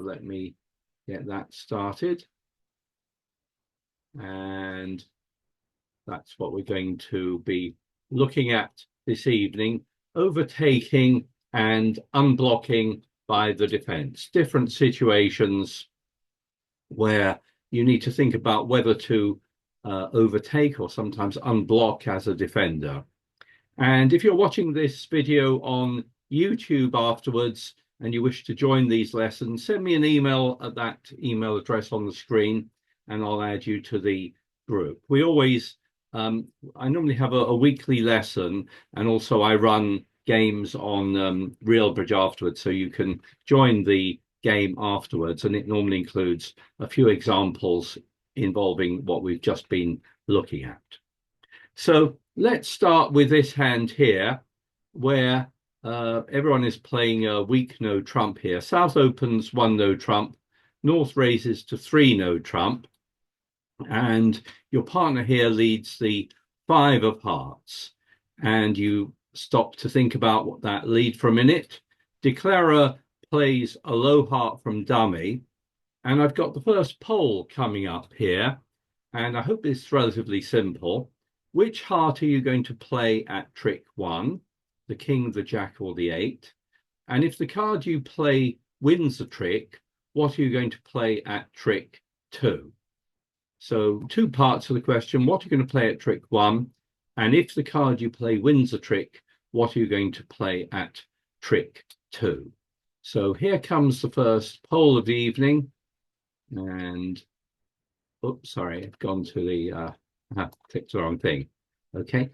let me get that started. And that's what we're going to be looking at this evening: overtaking and unblocking by the defense. Different situations where you need to think about whether to overtake or sometimes unblock as a defender. And if you're watching this video on YouTube afterwards and you wish to join these lessons, send me an email at that email address on the screen and I'll add you to the group. We always, I normally have a weekly lesson, and also I run games on RealBridge afterwards, so you can join the game afterwards, and it normally includes a few examples involving what we've just been looking at. So let's start with this hand here, where everyone is playing a weak no trump here. South opens 1 no trump, North raises to 3 no trump, and your partner here leads the 5 of hearts, and you stop to think about what that lead for a minute. Declarer plays a low heart from dummy, and I've got the first poll coming up here, and I hope it's relatively simple. Which heart are you going to play at trick 1? The king, the jack, or the 8? And if the card you play wins the trick, what are you going to play at trick 2? So 2 parts of the question: what are you going to play at trick 1? And if the card you play wins the trick, what are you going to play at trick 2? So here comes the first poll of the evening. And, oops, sorry, I've gone to the, clicked the wrong thing. Okay.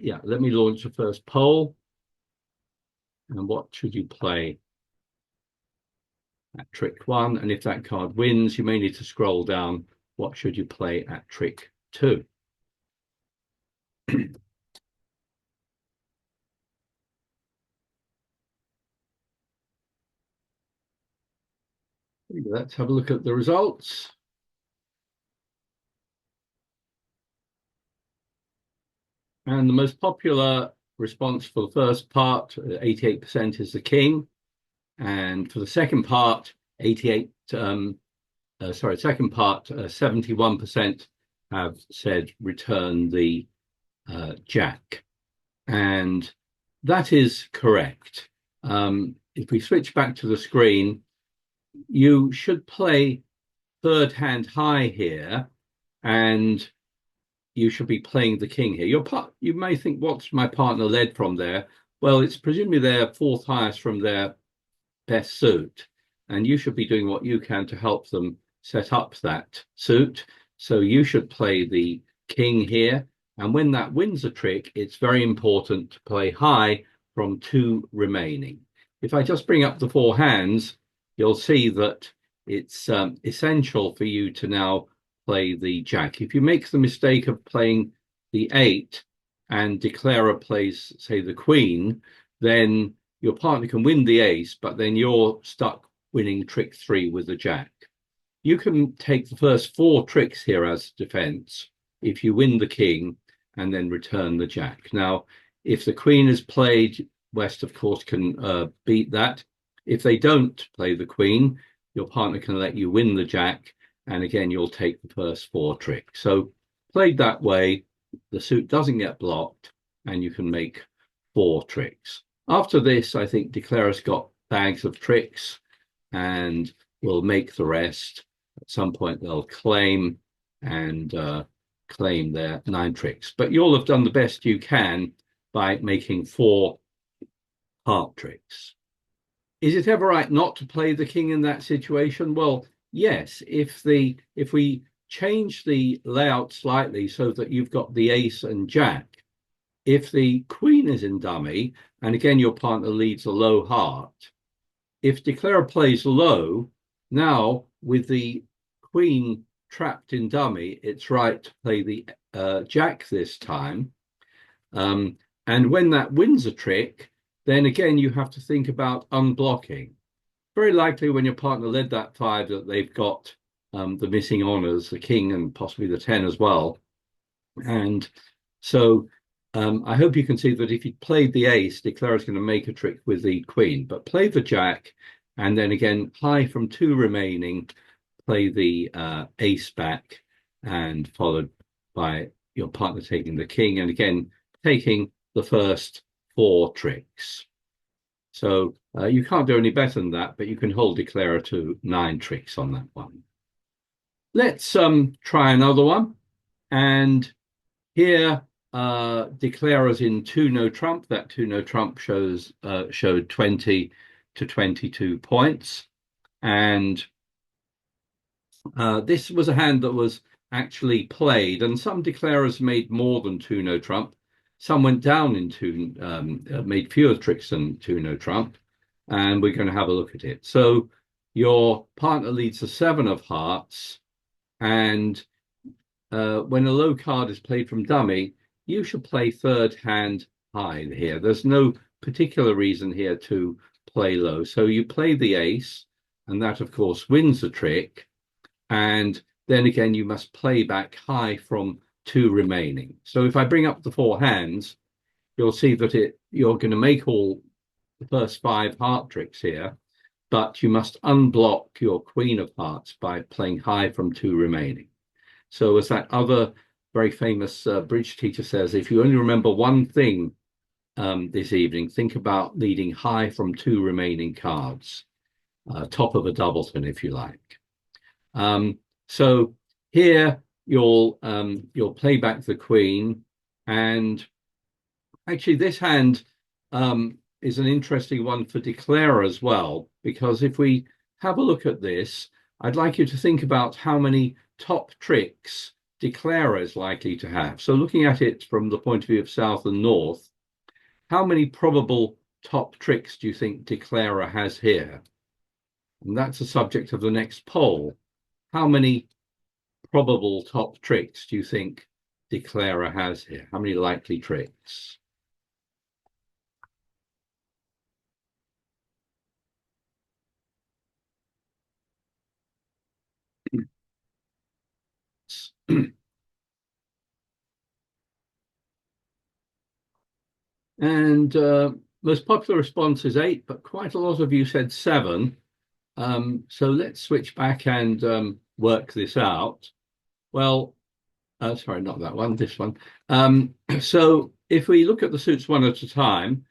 Yeah, let me launch the first poll. And what should you play at trick 1? And if that card wins, you may need to scroll down. What should you play at trick 2? Let's have a look at the results. And the most popular response for the first part, 88%, is the king. And for the second part, 71% have said return the jack. And that is correct. If we switch back to the screen, you should play third hand high here, and you should be playing the king here. You may think, what's my partner led from there? Well, it's presumably their 4th highest from their best suit, and you should be doing what you can to help them set up that suit. So you should play the king here, and when that wins a trick, it's very important to play high from 2 remaining. If I just bring up the 4 hands, you'll see that it's essential for you to now play the jack. If you make the mistake of playing the 8 and declarer plays, say, the queen, then your partner can win the ace, but then you're stuck winning trick 3 with the jack. You can take the first 4 tricks here as defense if you win the king and then return the jack. Now, if the queen is played, West, of course, can beat that. If they don't play the queen, your partner can let you win the jack, and again, you'll take the first 4 tricks. So played that way, the suit doesn't get blocked, and you can make 4 tricks. After this, I think declarer's got bags of tricks, and will make the rest. At some point, they'll claim and claim their 9 tricks. But you'll have done the best you can by making 4 heart tricks. Is it ever right not to play the king in that situation? Well, yes. If we change the layout slightly so that you've got the ace and jack, if the queen is in dummy, and again your partner leads a low heart, if declarer plays low, now with the queen trapped in dummy, it's right to play the jack this time. And when that wins a trick, then again, you have to think about unblocking. Very likely when your partner led that 5 that they've got the missing honors, the king and possibly the 10 as well. And so I hope you can see that if you played the ace, declarer is going to make a trick with the queen, but play the jack And then again, high from two remaining, play the ace back, and followed by your partner taking the king, and again, taking the first four tricks. So you can't do any better than that, but you can hold declarer to 9 tricks on that one. Let's try another one. And here, declarers in 2 no trump. That 2 no trump showed 20 to 22 points. And this was a hand that was actually played, and some declarers made more than 2 no trump. Some went down into made fewer tricks than 2 no trump, and we're going to have a look at it. So your partner leads the 7 of hearts, and when a low card is played from dummy, you should play third hand high here. There's no particular reason here to play low. So you play the ace, and that, of course, wins the trick. And then again, you must play back high from 2 remaining. So if I bring up the 4 hands, you'll see that you're going to make all the first 5 heart tricks here, but you must unblock your queen of hearts by playing high from 2 remaining. So as that other very famous bridge teacher says, if you only remember one thing this evening, think about leading high from 2 remaining cards, top of a doubleton, if you like. So here you'll play back the queen, and actually this hand is an interesting one for declare as well, because if we have a look at this, I'd like you to think about how many top tricks declare is likely to have. So looking at it from the point of view of south and north, how many probable top tricks do you think declarer has here? And that's the subject of the next poll. How many probable top tricks do you think declarer has here? How many likely tricks? And most popular response is 8, but quite a lot of you said 7. So let's switch back and work this out. Well, sorry, not that one, this one. So if we look at the suits one at a time,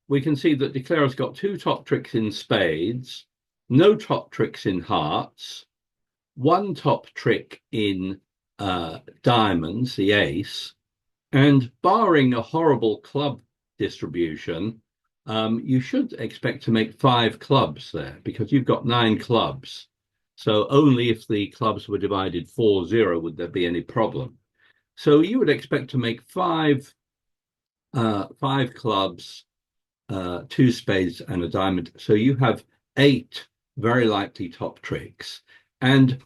we can see that declarer's got 2 top tricks in spades, no top tricks in hearts, 1 top trick in diamonds, the ace, and barring a horrible club distribution, you should expect to make 5 clubs there, because you've got 9 clubs. So only if the clubs were divided 4-0 would there be any problem. So you would expect to make 5 clubs, 2 spades and a diamond. So you have 8 very likely top tricks. And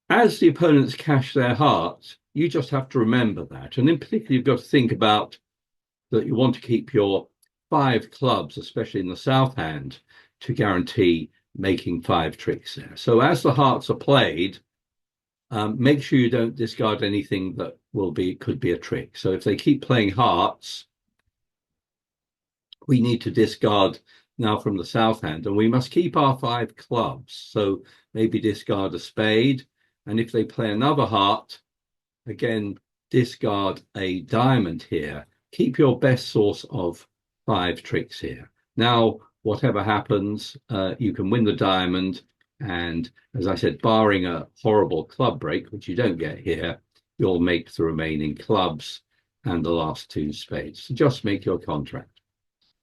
as the opponents cash their hearts, you just have to remember that. And in particular, you've got to think about that you want to keep your 5 clubs, especially in the south hand, to guarantee making 5 tricks there. So as the hearts are played, make sure you don't discard anything that could be a trick. So if they keep playing hearts, we need to discard now from the south hand, and we must keep our 5 clubs. So maybe discard a spade, and if they play another heart, again, discard a diamond here. Keep your best source of 5 tricks here. Now, whatever happens, you can win the diamond, and as I said, barring a horrible club break, which you don't get here, you'll make the remaining clubs and the last 2 spades. So just make your contract.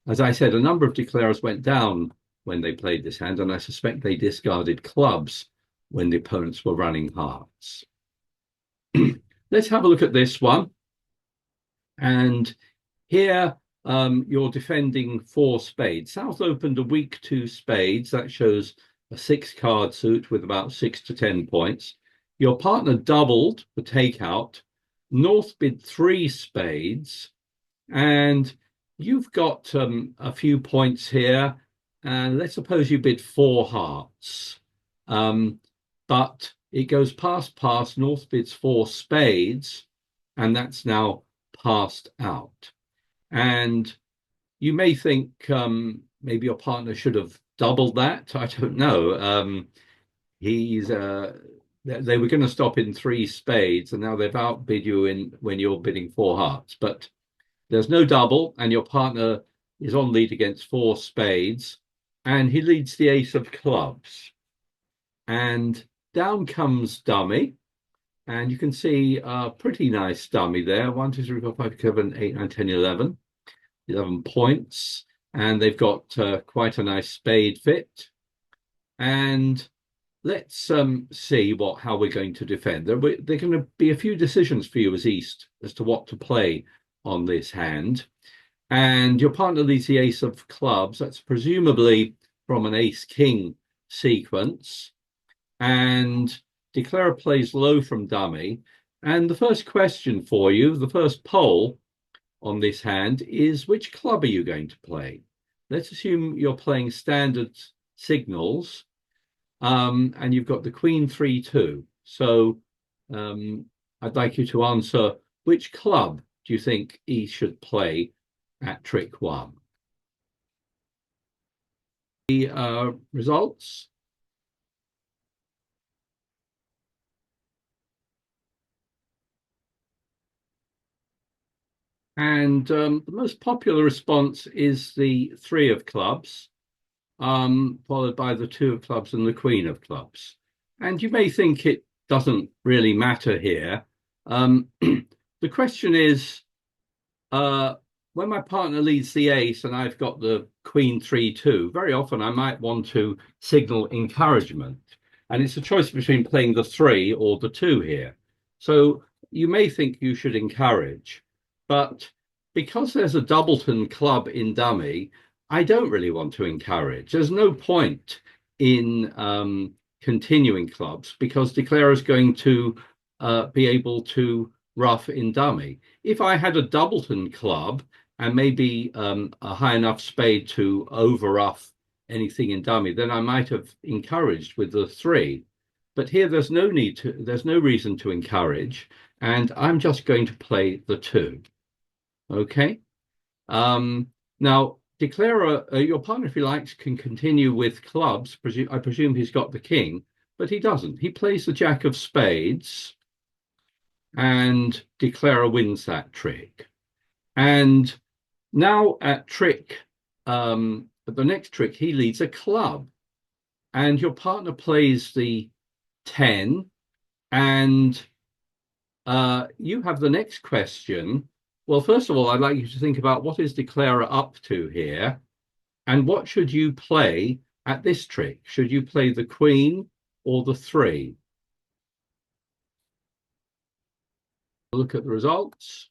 As I said, a number of declarers went down when they played this hand, and I suspect they discarded clubs when the opponents were running hearts. Let's have a look at this one. And here you're defending 4 spades. South opened a weak 2 spades. That shows a 6-card suit with about 6 to 10 points. Your partner doubled the takeout. North bid 3 spades. And you've got a few points here. And let's suppose you bid 4 hearts. But it goes past, North bids 4 spades, and that's now passed out. And you may think maybe your partner should have doubled that. I don't know. He's they were going to stop in three spades, and now they've outbid you in when you're bidding four hearts. But there's no double, and your partner is on lead against four spades, and he leads the ace of clubs. And down comes dummy, and you can see a pretty nice dummy there. 1, 2, 3, 4, 5, 6, 7, 8, 9, 10, 11. 11 points, and they've got quite a nice spade fit. And let's see how we're going to defend. There are going to be a few decisions for you as East as to what to play on this hand. And your partner leads the ace of clubs. That's presumably from an ace-king sequence. And Declarer plays low from dummy. And the first question for you, the first poll on this hand is, which club are you going to play? Let's assume you're playing standard signals. And you've got the Queen 3-2. So I'd like you to answer, which club do you think he should play at trick one? The results. And the most popular response is the 3 of clubs, followed by the 2 of clubs and the Queen of clubs. And you may think it doesn't really matter here. The question is, when my partner leads the ace and I've got the Queen 3-2, very often I might want to signal encouragement. And it's a choice between playing the 3 or the 2 here. So you may think you should encourage, but because there's a doubleton club in dummy, I don't really want to encourage. There's no point in continuing clubs because Declarer is going to be able to rough in dummy. If I had a doubleton club and maybe a high enough spade to over rough anything in dummy, then I might have encouraged with the 3. But here there's no reason to encourage, and I'm just going to play the 2. Okay. Now, Declarer, your partner, if he likes, can continue with clubs. I presume he's got the king, but he doesn't. He plays the jack of spades, and Declarer wins that trick. And now at the next trick, he leads a club, and your partner plays the 10, and you have the next question. Well, first of all, I'd like you to think about what is Declarer up to here, and what should you play at this trick? Should you play the Queen or the 3? Look at the results.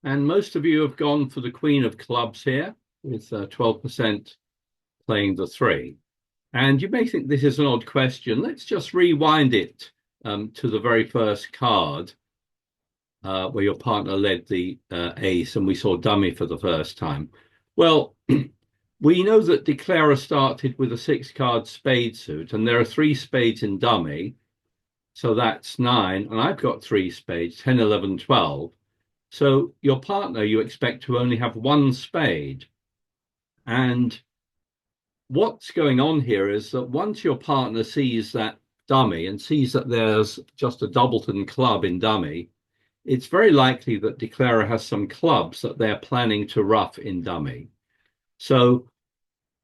And most of you have gone for the Queen of clubs here, with 12% playing the 3. And you may think this is an odd question. Let's just rewind it to the very first card where your partner led the ace and we saw dummy for the first time. Well, we know that Declarer started with a 6-card spade suit, and there are 3 spades in dummy. So that's 9, and I've got 3 spades, 10, 11, 12. So your partner, you expect to only have 1 spade. And what's going on here is that once your partner sees that dummy and sees that there's just a doubleton club in dummy, it's very likely that Declarer has some clubs that they're planning to rough in dummy. So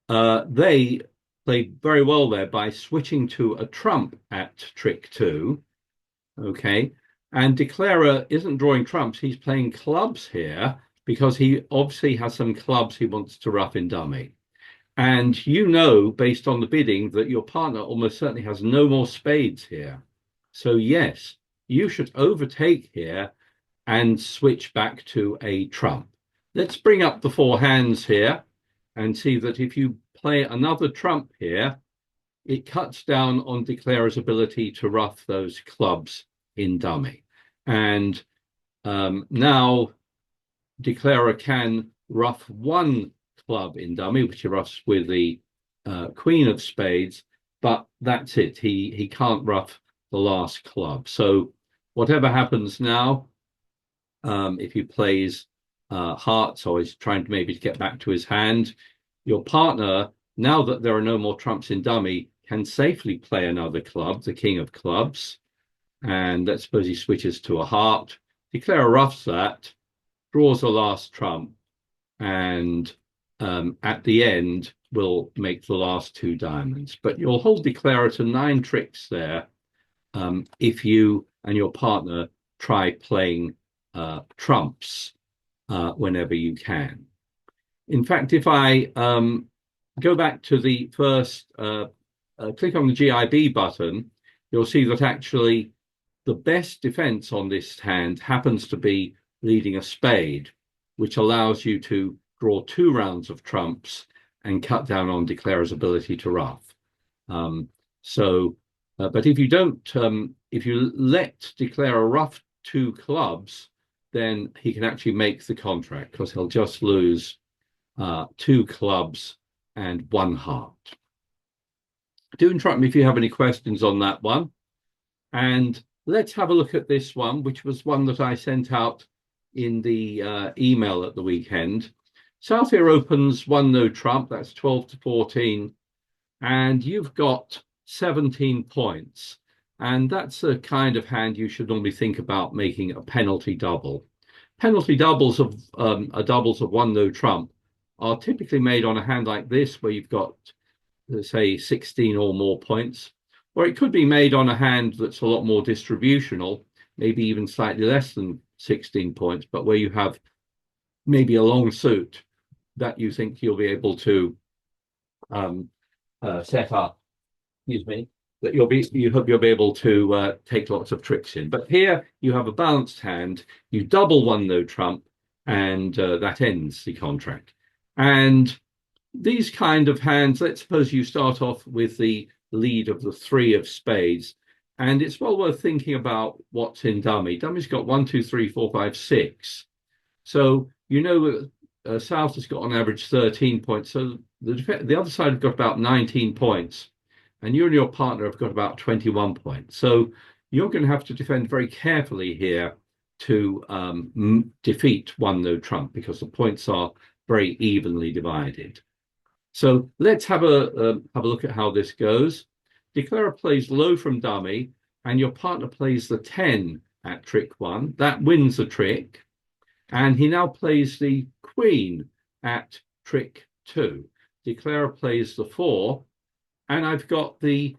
they played very well there by switching to a trump at trick 2. Okay. And Declarer isn't drawing trumps. He's playing clubs here because he obviously has some clubs he wants to rough in dummy. And you know, based on the bidding, that your partner almost certainly has no more spades here. So yes, you should overtake here and switch back to a trump. Let's bring up the 4 hands here and see that if you play another trump here, it cuts down on Declarer's ability to rough those clubs in dummy. And now Declarer can rough 1 club in dummy, which he roughs with the Queen of spades, but that's it. He can't rough the last club. So whatever happens now, if he plays hearts, so he's trying to maybe to get back to his hand. Your partner, now that there are no more trumps in dummy, can safely play another club, the king of clubs. And let's suppose he switches to a heart. Declare roughs that, draws the last trump, and at the end will make the last two diamonds. But you'll hold declarer to 9 tricks there if you and your partner try playing trumps whenever you can. In fact, if I go back to the first, click on the GIB button, you'll see that actually the best defense on this hand happens to be leading a spade, which allows you to draw 2 rounds of trumps and cut down on declarer's ability to ruff. But if you don't, if you let declarer ruff 2 clubs, then he can actually make the contract because he'll just lose 2 clubs and 1 heart. Do interrupt me if you have any questions on that one. And let's have a look at this one, which was one that I sent out in the email at the weekend. South here opens 1 no trump, that's 12 to 14, and you've got 17 points. And that's a kind of hand you should normally think about making a penalty double. Penalty doubles of doubles of 1 no trump are typically made on a hand like this, where you've got, let's say, 16 or more points. Or it could be made on a hand that's a lot more distributional, maybe even slightly less than 16 points, but where you have maybe a long suit that you think you'll be able to set up, excuse me, that you hope you'll be able to take lots of tricks in. But here you have a balanced hand, you double 1 no trump, and that ends the contract. And these kind of hands, let's suppose you start off with the lead of the 3 of spades, and it's well worth thinking about what's in dummy. Dummy's got 1, 2, 3, 4, 5, 6. So you know South has got on average 13 points. So the other side have got about 19 points, and you and your partner have got about 21 points. So you're going to have to defend very carefully here to defeat 1 no trump, because the points are very evenly divided. So let's have a look at how this goes. Declarer plays low from dummy, and your partner plays the 10 at trick 1. That wins the trick. And he now plays the queen at trick 2. Declarer plays the 4. And I've got the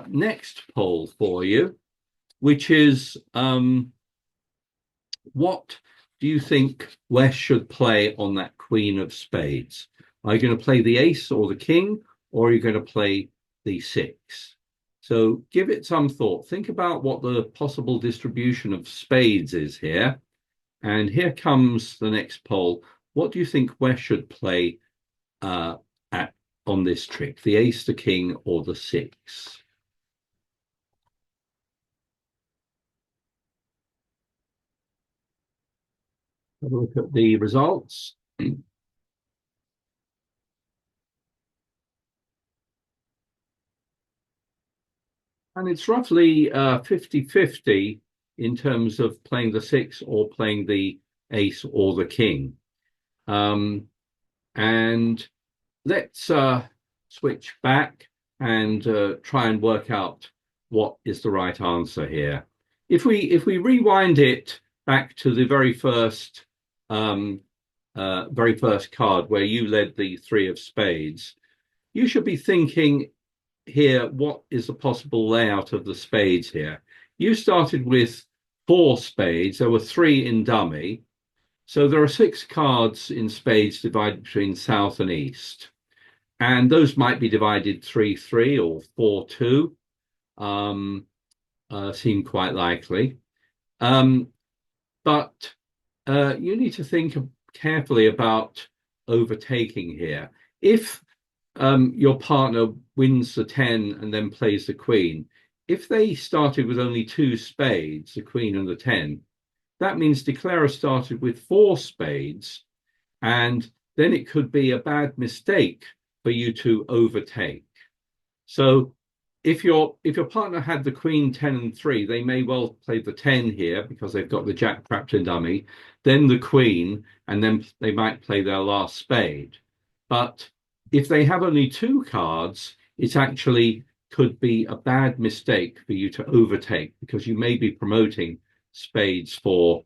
next poll for you, which is what do you think West should play on that queen of spades? Are you going to play the ace or the king, or are you going to play the 6? So give it some thought. Think about what the possible distribution of spades is here. And here comes the next poll. What do you think West should play on this trick? The ace, the king, or the 6? Have a look at the results. And it's roughly 50-50 in terms of playing the 6 or playing the ace or the king. And let's switch back and try and work out what is the right answer here. If we rewind it back to the very first card where you led the 3 of spades, you should be thinking here, what is the possible layout of the spades here? You started with 4 spades. There were 3 in dummy. So there are 6 cards in spades divided between south and east. And those might be divided 3-3 or 4-2. Seem quite likely. But you need to think carefully about overtaking here. If your partner wins the 10 and then plays the queen, if they started with only 2 spades, the queen and the 10, that means declarer started with 4 spades, and then it could be a bad mistake for you to overtake. So if your partner had the queen, 10 and 3, they may well play the 10 here because they've got the jack trapped in dummy, then the queen, and then they might play their last spade. But if they have only two cards, it actually could be a bad mistake for you to overtake because you may be promoting spades for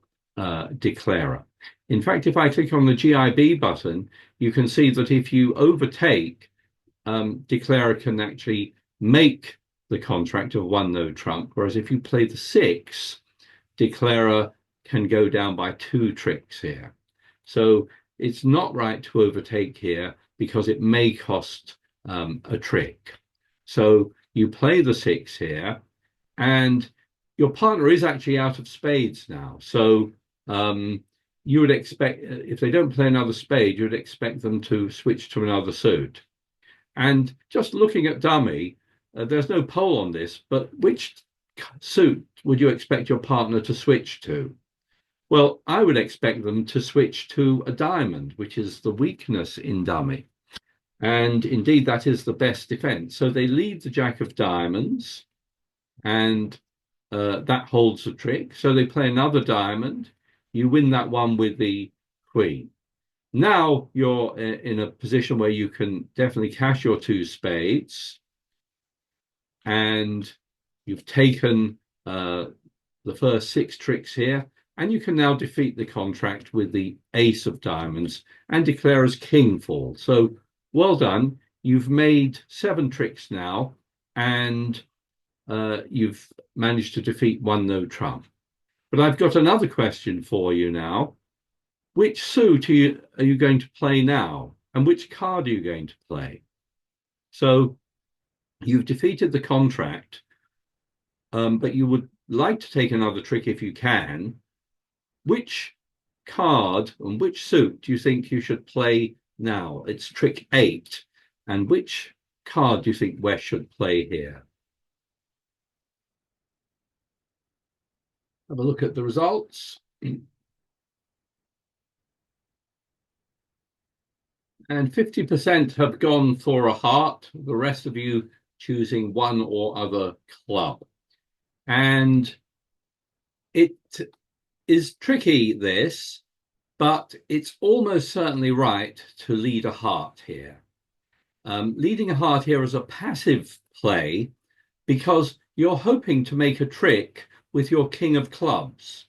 declarer. In fact, if I click on the GIB button, you can see that if you overtake, declarer can actually make the contract of one no trump, whereas if you play the 6, declarer can go down by 2 tricks here. So it's not right to overtake here because it may cost a trick. So you play the 6 here, and your partner is actually out of spades now. So you would expect, if they don't play another spade, you would expect them to switch to another suit. And just looking at dummy, there's no poll on this, but which suit would you expect your partner to switch to? Well, I would expect them to switch to a diamond, which is the weakness in dummy. And indeed, that is the best defense. So they lead the jack of diamonds, and that holds the trick. So they play another diamond. You win that one with the queen. Now you're in a position where you can definitely cash your 2 spades, and you've taken the first 6 tricks here, and you can now defeat the contract with the ace of diamonds and declare as king fall. So well done. You've made 7 tricks now, and you've managed to defeat one no trump. But I've got another question for you now. Which suit are you going to play now? And which card are you going to play? So you've defeated the contract, but you would like to take another trick if you can. Which card and which suit do you think you should play now? It's trick 8. And which card do you think West should play here? Have a look at the results. And 50% have gone for a heart, the rest of you choosing one or other club. And it is tricky, this, but it's almost certainly right to lead a heart here. Leading a heart here is a passive play because you're hoping to make a trick with your king of clubs.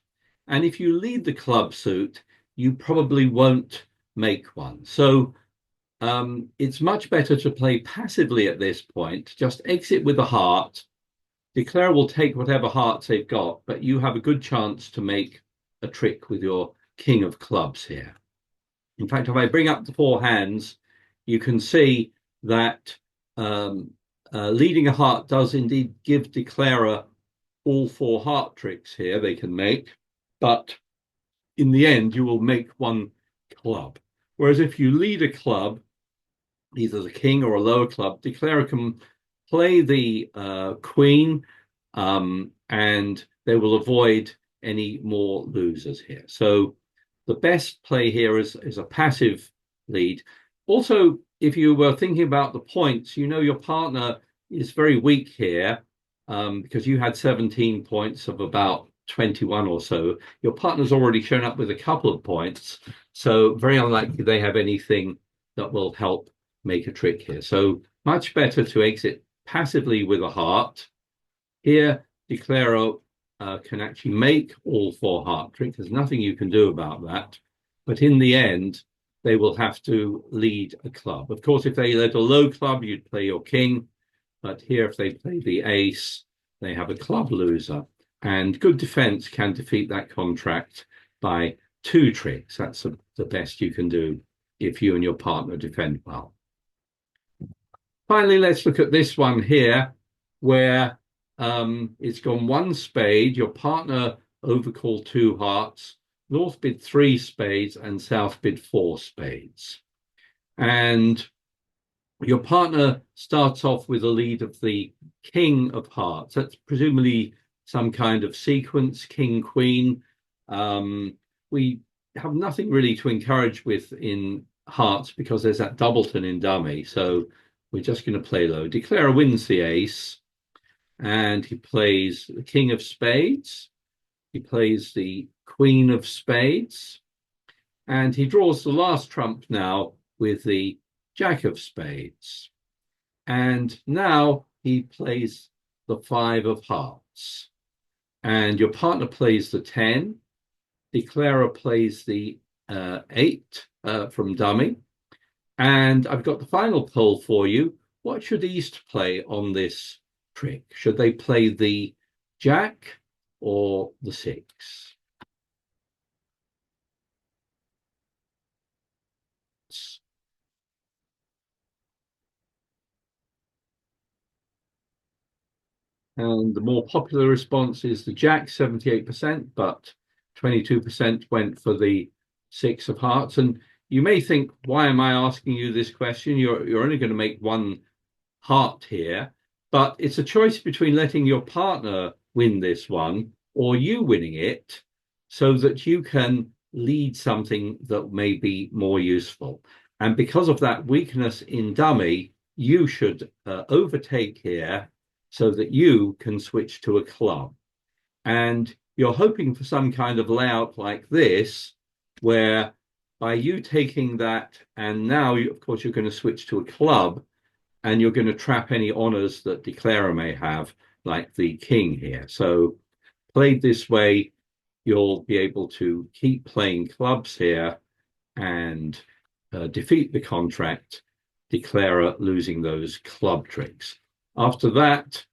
And if you lead the club suit, you probably won't make one. So it's much better to play passively at this point. Just exit with a heart. Declarer will take whatever hearts they've got, but you have a good chance to make a trick with your king of clubs here. In fact, if I bring up the 4 hands, you can see that leading a heart does indeed give declarer all 4 heart tricks here they can make, but in the end, you will make one club. Whereas if you lead a club, either the king or a lower club, declarer can play the queen, and they will avoid any more losers here. So the best play here is a passive lead. Also, if you were thinking about the points, you know your partner is very weak here because you had 17 points of about 21 or so. Your partner's already shown up with a couple of points, so very unlikely they have anything that will help make a trick here. So much better to exit passively with a heart. Here, declarer can actually make all 4 heart tricks. There's nothing you can do about that. But in the end, they will have to lead a club. Of course, if they led a low club, you'd play your king. But here, if they play the ace, they have a club loser. And good defense can defeat that contract by 2 tricks. That's the best you can do if you and your partner defend well. Finally, let's look at this one here, where it's gone 1 spade. Your partner overcalled 2 hearts. North bid 3 spades and South bid 4 spades. And your partner starts off with a lead of the king of hearts. That's presumably some kind of sequence, king, queen. We have nothing really to encourage with in hearts because there's that doubleton in dummy. So we're just going to play low. Declarer wins the ace. and he plays the king of spades. He plays the queen of spades, and he draws the last trump now with the jack of spades. And now he plays the five of hearts. And your partner plays the 10. Declarer plays the 8 from dummy. And I've got the final poll for you. What should East play on this trick? Should they play the jack or the 6? And the more popular response is the jack, 78%, but 22% went for the 6 of hearts. And you may think, why am I asking you this question? You're only going to make one heart here, but it's a choice between letting your partner win this one or you winning it so that you can lead something that may be more useful. And because of that weakness in dummy, you should overtake here so that you can switch to a club. And you're hoping for some kind of layout like this, where by you taking that, and now, of course, you're going to switch to a club, and you're going to trap any honors that declarer may have, like the king here. So played this way, you'll be able to keep playing clubs here and defeat the contract, declarer losing those club tricks. After that,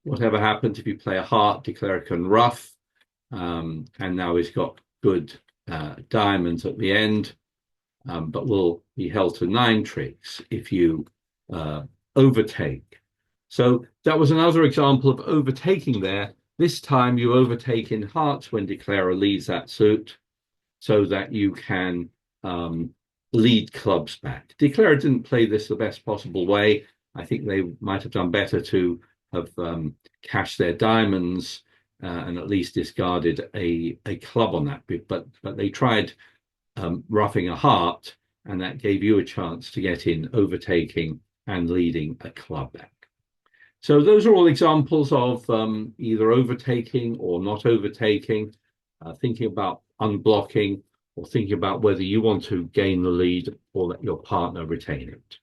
whatever happens, if you play a heart, declarer can ruff, and now he's got good diamonds at the end, but will be held to 9 tricks if you overtake. So that was another example of overtaking there. This time you overtake in hearts when declarer leads that suit so that you can lead clubs back. Declarer didn't play this the best possible way. I think they might have done better to have cashed their diamonds and at least discarded a club on that bit. But they tried roughing a heart, and that gave you a chance to get in overtaking and leading a club back. So those are all examples of either overtaking or not overtaking, thinking about unblocking, or thinking about whether you want to gain the lead or let your partner retain it.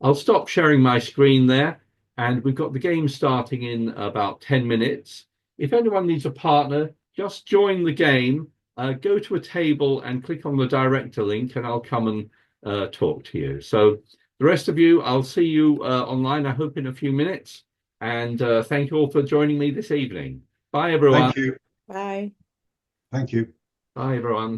I'll stop sharing my screen there, and we've got the game starting in about 10 minutes. If anyone needs a partner, just join the game, go to a table and click on the director link, and I'll come and talk to you. So the rest of you, I'll see you online, I hope, in a few minutes. And thank you all for joining me this evening. Bye, everyone. Thank you. Bye. Thank you. Bye, everyone.